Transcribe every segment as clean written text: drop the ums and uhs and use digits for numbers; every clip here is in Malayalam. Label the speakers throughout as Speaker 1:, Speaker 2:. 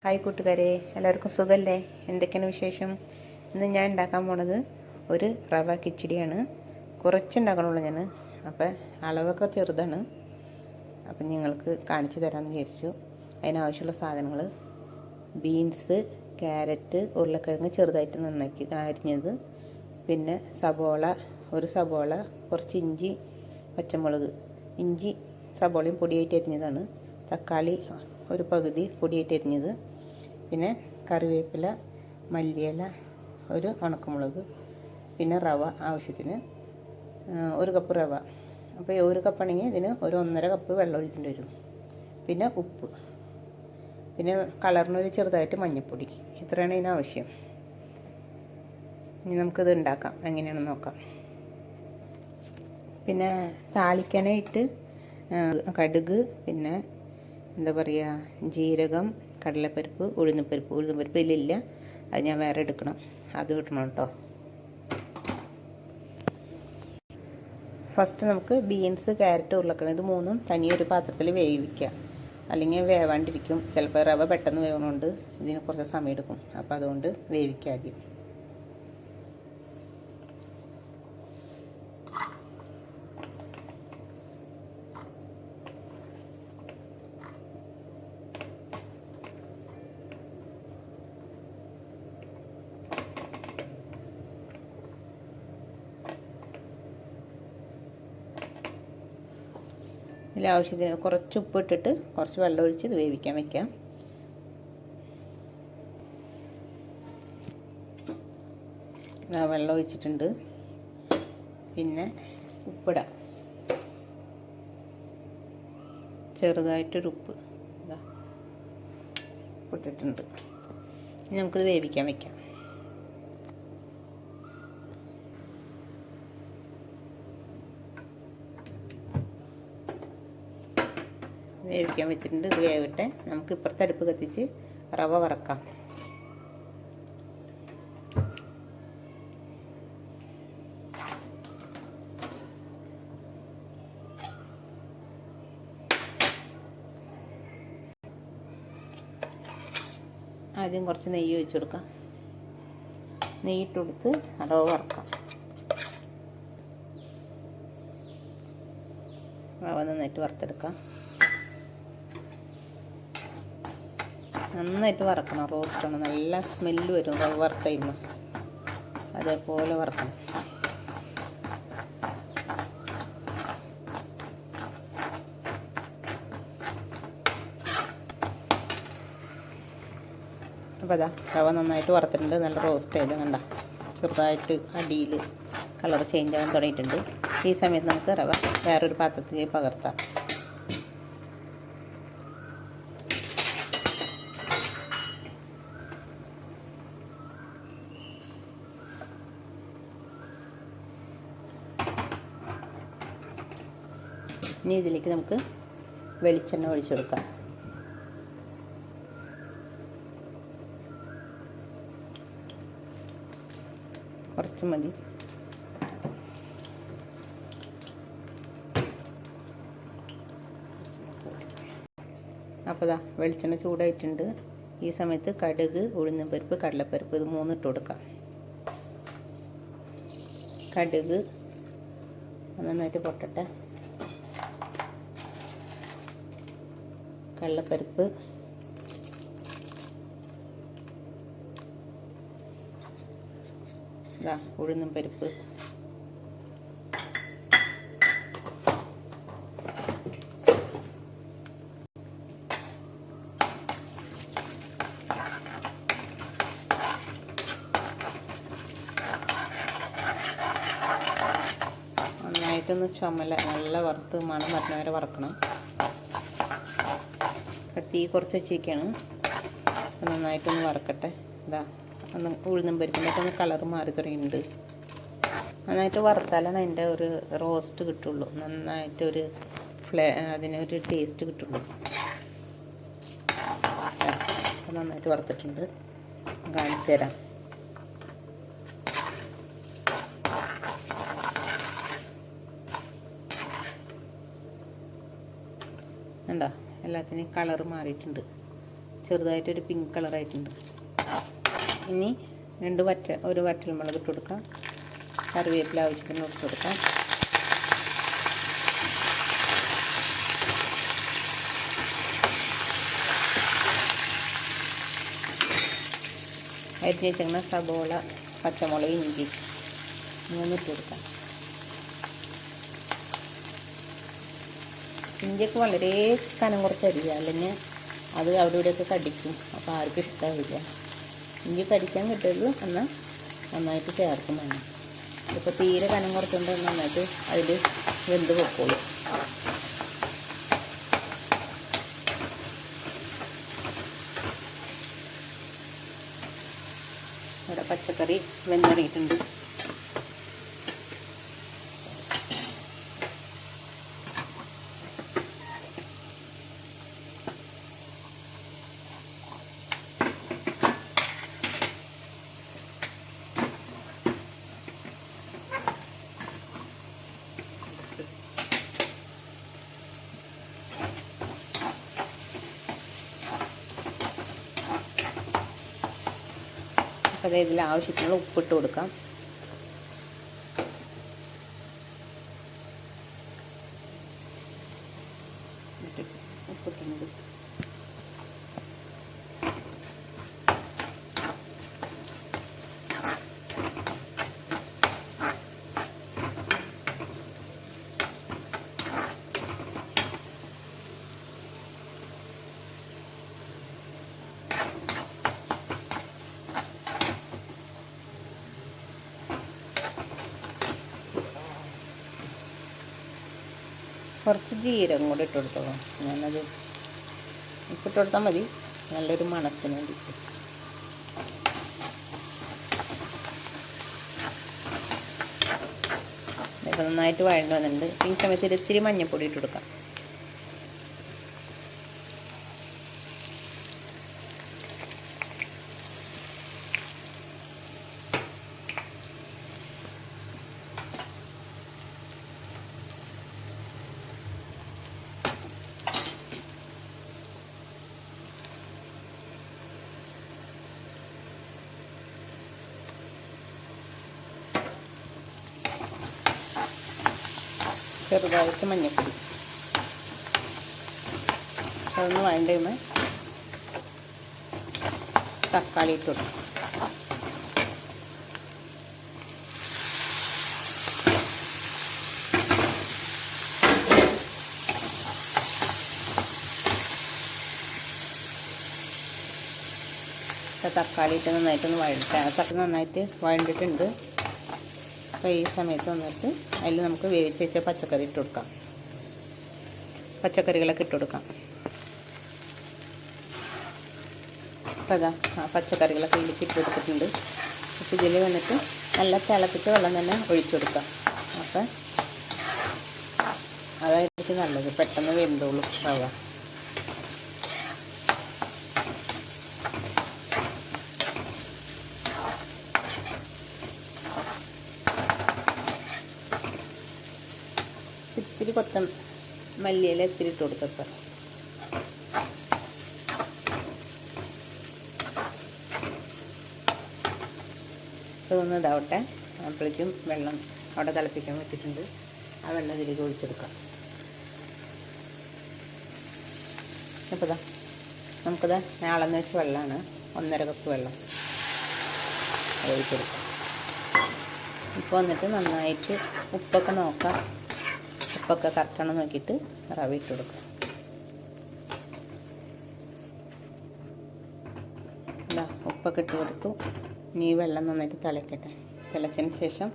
Speaker 1: ഹായ് കൂട്ടുകാരെ, എല്ലാവർക്കും സുഖമല്ലേ? എന്തൊക്കെയാണ് വിശേഷം? ഇന്ന് ഞാൻ ഉണ്ടാക്കാൻ പോണത് ഒരു റവ കിച്ചടിയാണ്. കുറച്ചുണ്ടാക്കണുള്ളൂ ഞാൻ. അപ്പോൾ അളവൊക്കെ ചെറുതാണ്. അപ്പം നിങ്ങൾക്ക് കാണിച്ചു തരാമെന്ന് വിചാരിച്ചു. അതിനാവശ്യമുള്ള സാധനങ്ങൾ: ബീൻസ്, ക്യാരറ്റ്, ഉരുളക്കിഴങ്ങ് ചെറുതായിട്ട് നന്നാക്കി അരിഞ്ഞത്, പിന്നെ സബോള, ഒരു സബോള, കുറച്ച് ഇഞ്ചി, പച്ചമുളക്. ഇഞ്ചി സബോളയും പൊടിയായിട്ട് അരിഞ്ഞതാണ്. തക്കാളി ഒരു പകുതി പൊടിയായിട്ട് അരിഞ്ഞത്, പിന്നെ കറിവേപ്പില, മല്ലിയില, ഒരു ഉണക്കമുളക്, പിന്നെ റവ ആവശ്യത്തിന്, ഒരു കപ്പ് റവ. അപ്പോൾ ഒരു കപ്പാണെങ്കിൽ ഇതിന് ഒരു 1.5 കപ്പ് വെള്ളം ഒഴിക്കേണ്ടി വരും. പിന്നെ ഉപ്പ്, പിന്നെ കളറിനൊരു ചെറുതായിട്ട് മഞ്ഞൾപ്പൊടി. ഇത്രയാണ് ഇതിന് ആവശ്യം. ഇനി നമുക്കിത് ഉണ്ടാക്കാം, എങ്ങനെയാണെന്ന് നോക്കാം. പിന്നെ താളിക്കാനായിട്ട് കടുക്, പിന്നെ എന്താ പറയുക, ജീരകം, കടലപ്പരിപ്പ്, ഉഴുന്നുപരിപ്പ് ഇതിലില്ല, അത് ഞാൻ വേറെ എടുക്കണം. അത് കിട്ടണം കേട്ടോ. ഫസ്റ്റ് നമുക്ക് ബീൻസ്, ക്യാരറ്റ്, ഉരുളക്കിഴങ്ങ് ഇത് മൂന്നും തനിയൊരു പാത്രത്തിൽ വേവിക്കുക. അല്ലെങ്കിൽ വേവാണ്ടിരിക്കും. ചിലപ്പോൾ റവ പെട്ടെന്ന് വേവണോണ്ട് ഇതിന് കുറച്ച് സമയം എടുക്കും. അപ്പോൾ അതുകൊണ്ട് വേവിക്കുക ആദ്യം. ഇതിലാവശ്യത്തിന് കുറച്ച് ഉപ്പ് ഇട്ടിട്ട് കുറച്ച് വെള്ളം ഒഴിച്ച് ഇത് വേവിക്കാൻ വയ്ക്കാം. വെള്ളം ഒഴിച്ചിട്ടുണ്ട്. പിന്നെ ഉപ്പിടാം, ചെറുതായിട്ടൊരു ഉപ്പ് ഉപ്പിട്ടിട്ടുണ്ട്. ഇനി നമുക്കിത് വേവിക്കാൻ വയ്ക്കാം. വേവിക്കാൻ വെച്ചിട്ടുണ്ട്. ഇത് വേവട്ടെ. നമുക്ക് ഇപ്പുറത്തെ അടുപ്പ് കത്തിച്ച് റവ വറക്കാം. ആദ്യം കുറച്ച് നെയ്യ് ഒഴിച്ച് കൊടുക്കാം. നെയ്യിട്ട് കൊടുത്ത് റവ വറക്കാം. റവ നന്നായിട്ട് വറുത്തെടുക്കാം. നന്നായിട്ട് വറക്കണം. റോസ്റ്റാണ്, നല്ല സ്മെല്ല് വരും റവ വറുത്ത് കഴിയുമ്പോൾ. അതേപോലെ വറക്കണം. അപ്പോൾ അതാ റവ നന്നായിട്ട് വറുത്തിട്ടുണ്ട്. നല്ല റോസ്റ്റ് ചെയ്ത് കണ്ട ചെറുതായിട്ട് അടിയിൽ കളർ ചേഞ്ച് ആകാൻ തുടങ്ങിയിട്ടുണ്ട്. ഈ സമയത്ത് നമുക്ക് റവ വേറൊരു പാത്രത്തിൽ പകർത്താം. ഇനി ഇതിലേക്ക് നമുക്ക് വെളിച്ചെണ്ണ ഒഴിച്ചു കൊടുക്കാം. കുറച്ച് മതി. അപ്പോൾ ദാ വെളിച്ചെണ്ണ ചൂടായിട്ടുണ്ട്. ഈ സമയത്ത് കടുക്, ഉഴുന്നുപരിപ്പ്, കടലപ്പരിപ്പ് ഇത് മൂന്നും ഇട്ട് കൊടുക്കാം. കടുക് നന്നായിട്ട് പൊട്ടട്ടെ. കടലപ്പരിപ്പ്, ഇതാ ഉഴുന്നും പരിപ്പ്, നന്നായിട്ടൊന്ന് ചുമല നല്ല വറുത്ത് മണം വരുന്നവരെ വറക്കണം. തീ കുറച്ച് വെച്ചിരിക്കുകയാണ്. നന്നായിട്ടൊന്ന് വറക്കട്ടെ. ഇതാ ഒന്ന് ഉഴുന്നും പരിപ്പിൻ്റെയൊക്കെ ഒന്ന് കളർ മാറി തുടങ്ങിയിട്ടുണ്ട്. നന്നായിട്ട് വറുത്താലാണ് അതിൻ്റെ ഒരു റോസ്റ്റ് കിട്ടുള്ളൂ. നന്നായിട്ടൊരു അതിനൊരു ടേസ്റ്റ് കിട്ടുള്ളൂ. നന്നായിട്ട് വറുത്തിട്ടുണ്ട്. കാണിച്ചു തരാം. കണ്ടോ, എല്ലാത്തിനും കളർ മാറിയിട്ടുണ്ട്. ചെറുതായിട്ടൊരു പിങ്ക് കളറായിട്ടുണ്ട്. ഇനി ഒരു വറ്റൽമുളക് ഇട്ട് കൊടുക്കാം. കറിവേപ്പില ആവശ്യത്തിന് ഇട്ട് കൊടുക്കാം. അരിഞ്ഞ് വെച്ചിരുന്ന സബോള, പച്ചമുളക്, ഇഞ്ചി 3 ഇട്ട് കൊടുക്കാം. ഇഞ്ചിയൊക്കെ വളരെ കനം കുറച്ച് അരിയുക, അല്ലെങ്കിൽ അത് അവിടെ ഇവിടെയൊക്കെ കടിക്കും. അപ്പോൾ ആർക്കും ഇഷ്ടമാവില്ല. ഇഞ്ചി കടിക്കാൻ കിട്ടരുത്, എന്നാൽ നന്നായിട്ട് ചേർക്കും വേണം. ഇപ്പോൾ തീരെ കനം കുറച്ചുകൊണ്ട് നന്നായിട്ട് അതിൽ വെന്ത് പൊക്കോളും. ഇവിടെ പച്ചക്കറി വെന്തറിയിട്ടുണ്ട്. അപ്പോൾ ഇതിൽ ആവശ്യത്തിനുള്ള ഉപ്പിട്ട് കൊടുക്കാം. ഉപ്പിട്ടുണ്ട്. കുറച്ച് ജീരകം കൂടെ ഇട്ട് കൊടുത്തോളാം. ഞാനത് ഉപ്പിട്ട് കൊടുത്താൽ മതി, നല്ലൊരു മണത്തിന് വേണ്ടിയിട്ട്. ഇതൊക്കെ നന്നായിട്ട് വഴണ്ട് വന്നിട്ടുണ്ട്. ഈ സമയത്ത് ഇത്തിരി മഞ്ഞൾപ്പൊടി ഇട്ട് കൊടുക്കാം. ചെറുതായിട്ട് മഞ്ഞൾപ്പൊടി അതൊന്ന് വഴണ്ടുമ്പോൾ തക്കാളി ഇട്ട് കൊടുക്കും. തക്കാളി ഇട്ട് നന്നായിട്ടൊന്ന് തക്കാളി നന്നായിട്ട് വഴണ്ടിട്ടുണ്ട്. അപ്പോൾ ഈ സമയത്ത് വന്നിട്ട് അതിൽ നമുക്ക് വേവിച്ച് വെച്ച പച്ചക്കറി ഇട്ട് കൊടുക്കാം. പച്ചക്കറികളൊക്കെ ഇട്ട് കൊടുക്കാം. അപ്പോൾ അതാ പച്ചക്കറികളൊക്കെ ഇതിലേക്ക് ഇട്ട് കൊടുത്തിട്ടുണ്ട്. അപ്പോൾ ഇതിൽ വന്നിട്ട് നല്ല തിളപ്പിച്ച വെള്ളം തന്നെ ഒഴിച്ചു കൊടുക്കാം. അപ്പോൾ അതായിരിക്കും നല്ലത്, പെട്ടെന്ന് വെന്തോളും റവ. ഇത്തിരി മല്ലിയില ഇത്തിരി ഇട്ട് കൊടുത്തപ്പോൾ ഇതൊന്ന് ഇതാവട്ടെ. അപ്പോഴേക്കും വെള്ളം അവിടെ തിളപ്പിക്കാൻ വെച്ചിട്ടുണ്ട്. ആ വെള്ളം ഇതിലേക്ക് ഒഴിച്ചെടുക്കാം. അപ്പോൾ നമുക്കിത് അളന്ന് വെച്ച വെള്ളമാണ്, 1.5 കപ്പ് വെള്ളം ഒഴിച്ചെടുക്കാം. ഇപ്പോൾ വന്നിട്ട് നന്നായിട്ട് ഉപ്പൊക്കെ നോക്കാം. ഉപ്പൊക്കെ കറക്റ്റാണോ നോക്കിയിട്ട് റവ ഇട്ട് കൊടുക്കാം. ഉപ്പൊക്കെ ഇട്ട് കൊടുത്തു. ഇനി വെള്ളം നന്നായിട്ട് തിളയ്ക്കട്ടെ. തിളച്ചതിന് ശേഷം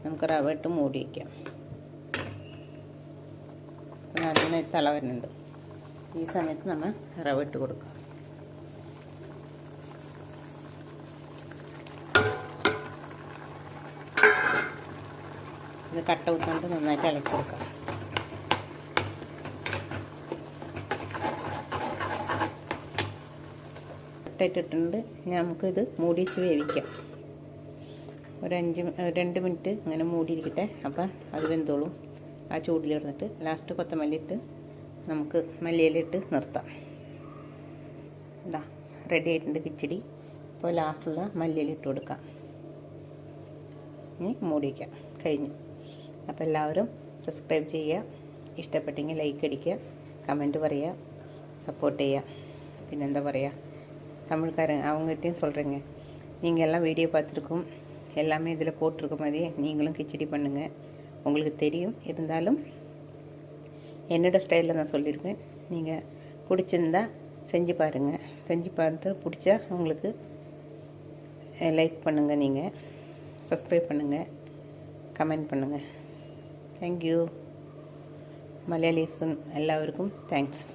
Speaker 1: നമുക്ക് റവ ഇട്ട് മൂടി വയ്ക്കാം. നന്നായി തിള വരുന്നുണ്ട്. ഈ സമയത്ത് നമ്മൾ റവ ഇട്ട് കൊടുക്കാം. ഇത് കട്ട കുത്താണ്ട് നന്നായിട്ട് ഇളക്കി കൊടുക്കാം. ഇട്ടിട്ടുണ്ട്. നമുക്കിത് മൂടി വെച്ച് വേവിക്കാം. ഒരു 2 മിനിറ്റ് ഇങ്ങനെ മൂടിയിരിക്കട്ടെ. അപ്പം അത് വെന്തോളും. ആ ചൂടിൽ ഇടുന്നിട്ട് ലാസ്റ്റ് കൊത്തമല്ലി ഇട്ട് നമുക്ക് മല്ലിയിലിട്ട് നിർത്താം. ഇതാ റെഡി ആയിട്ടുണ്ട് കിച്ചടി. ഇപ്പോൾ ലാസ്റ്റുള്ള മല്ലിയില ഇട്ട് കൊടുക്കാം. ഇനി മൂടി വയ്ക്കാം. കഴിഞ്ഞു. അപ്പോൾ എല്ലാവരും സബ്സ്ക്രൈബ് ചെയ്യുക. ഇഷ്ടപ്പെട്ടെങ്കിൽ ലൈക്ക് അടിക്കുക, കമൻറ്റ് പറയുക, சப்போர்ட் செய்ய. பின்னெந்த പറയുക, தமிழ்காரங்க அவங்ககிட்டையும் சொல்கிறேங்க, நீங்கள் எல்லாம் வீடியோ பார்த்துருக்கோம், எல்லாமே இதில் போட்டிருக்கும். அதே நீங்களும் கிச்சடி பண்ணுங்கள், உங்களுக்கு தெரியும். இருந்தாலும் என்னோடய ஸ்டைலில் நான் சொல்லியிருக்கேன். நீங்கள் பிடிச்சிருந்தா செஞ்சு பாருங்கள். செஞ்சு பார்த்து பிடிச்சா உங்களுக்கு லைக் பண்ணுங்கள், நீங்கள் சப்ஸ்கிரைப் பண்ணுங்கள், கமெண்ட் பண்ணுங்கள். தேங்க்யூ. മലയാളീസും എല്ലാവർക്കും താങ്ക്സ്.